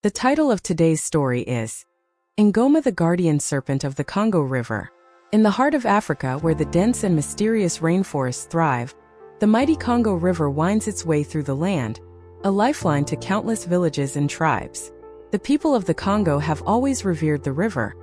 The title of today's story is Goma, the Guardian Serpent of the Congo River. In the heart of Africa, where the dense and mysterious rainforests thrive, the mighty Congo River winds its way through the land, a lifeline to countless villages and tribes. The people of the Congo have always revered the river,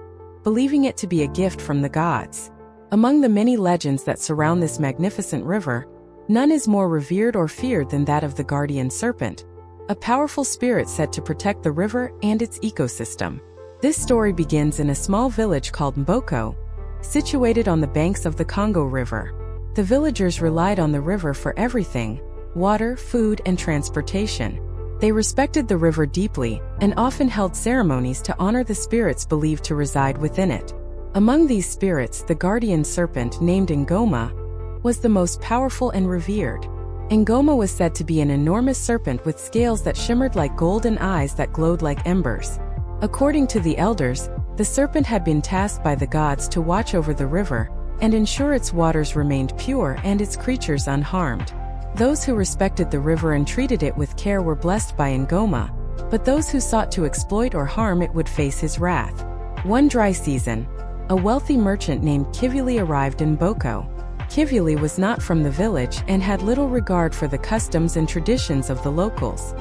believing it to be a gift from the gods. Among the many legends that surround this magnificent river, none is more revered or feared than that of the Guardian Serpent, a powerful spirit said to protect the river and its ecosystem. This story begins in a small village called Mboko, situated on the banks of the Congo River. The villagers relied on the river for everything: water, food, and transportation. They respected the river deeply and often held ceremonies to honor the spirits believed to reside within it. Among these spirits, the guardian serpent, named Goma, was the most powerful and revered. Goma was said to be an enormous serpent with scales that shimmered like gold and eyes that glowed like embers. According to the elders, the serpent had been tasked by the gods to watch over the river and ensure its waters remained pure and its creatures unharmed. Those who respected the river and treated it with care were blessed by Goma, but those who sought to exploit or harm it would face his wrath. One dry season, a wealthy merchant named Kivuli arrived in Mboko. Kivuli was not from the village and had little regard for the customs and traditions of the locals.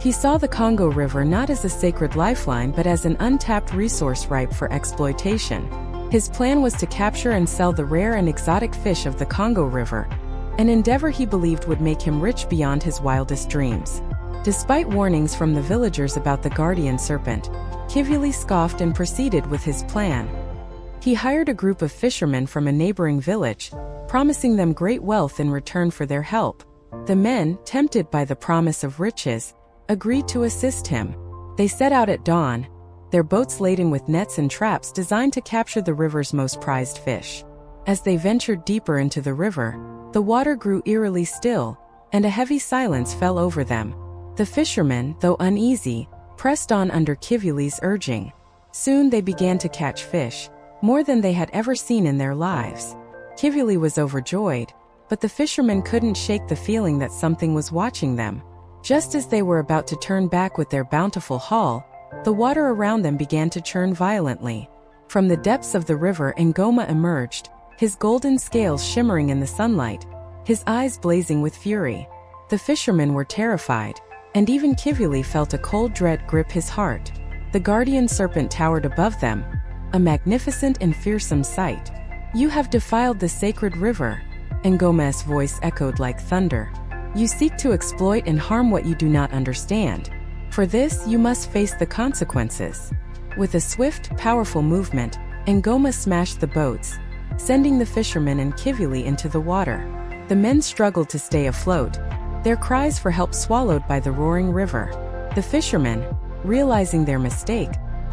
He saw the Congo River not as a sacred lifeline but as an untapped resource ripe for exploitation. His plan was to capture and sell the rare and exotic fish of the Congo River, an endeavor he believed would make him rich beyond his wildest dreams. Despite warnings from the villagers about the guardian serpent, Kivuli scoffed and proceeded with his plan. He hired a group of fishermen from a neighboring village, promising them great wealth in return for their help. The men, tempted by the promise of riches, agreed to assist him. They set out at dawn, their boats laden with nets and traps designed to capture the river's most prized fish. As they ventured deeper into the river, the water grew eerily still, and a heavy silence fell over them. The fishermen, though uneasy, pressed on under Kivuli's urging. Soon they began to catch fish, more than they had ever seen in their lives. Kivuli was overjoyed, but the fishermen couldn't shake the feeling that something was watching them. Just as they were about to turn back with their bountiful haul, the water around them began to churn violently. From the depths of the river, Goma emerged, his golden scales shimmering in the sunlight, his eyes blazing with fury. The fishermen were terrified, and even Kivuli felt a cold dread grip his heart. The guardian serpent towered above them, a magnificent and fearsome sight. "You have defiled the sacred river," Ngoma's voice echoed like thunder. "You seek to exploit and harm what you do not understand. For this, you must face the consequences." With a swift, powerful movement, Ngoma smashed the boats, sending the fishermen and Kivuli into the water. The men struggled to stay afloat, their cries for help swallowed by the roaring river. The fishermen, realizing their mistake,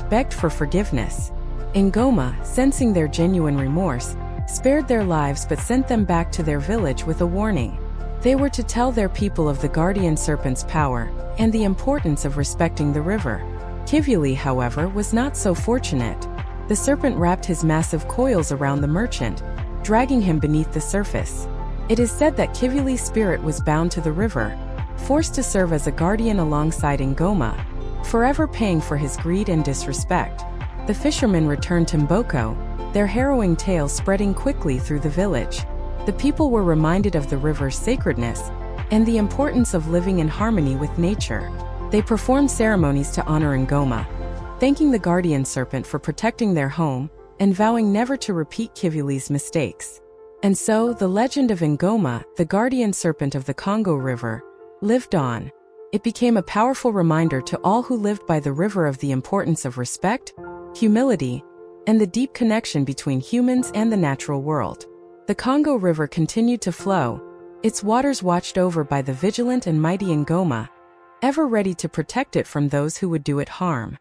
begged for forgiveness. Ngoma, sensing their genuine remorse, spared their lives but sent them back to their village with a warning. They were to tell their people of the guardian serpent's power and the importance of respecting the river. Kivuli, however, was not so fortunate. The serpent wrapped his massive coils around the merchant, dragging him beneath the surface. It is said that Kivuli's spirit was bound to the river, forced to serve as a guardian alongside Ngoma, forever paying for his greed and disrespect. The fishermen returned to Mboko, their harrowing tale spreading quickly through the village. The people were reminded of the river's sacredness and the importance of living in harmony with nature. They performed ceremonies to honor Ngoma, thanking the guardian serpent for protecting their home and vowing never to repeat Kivuli's mistakes. And so, the legend of Ngoma, the guardian serpent of the Congo River, lived on. It became a powerful reminder to all who lived by the river of the importance of respect, humility, and the deep connection between humans and the natural world. The Congo River continued to flow, its waters watched over by the vigilant and mighty Ngoma, ever ready to protect it from those who would do it harm.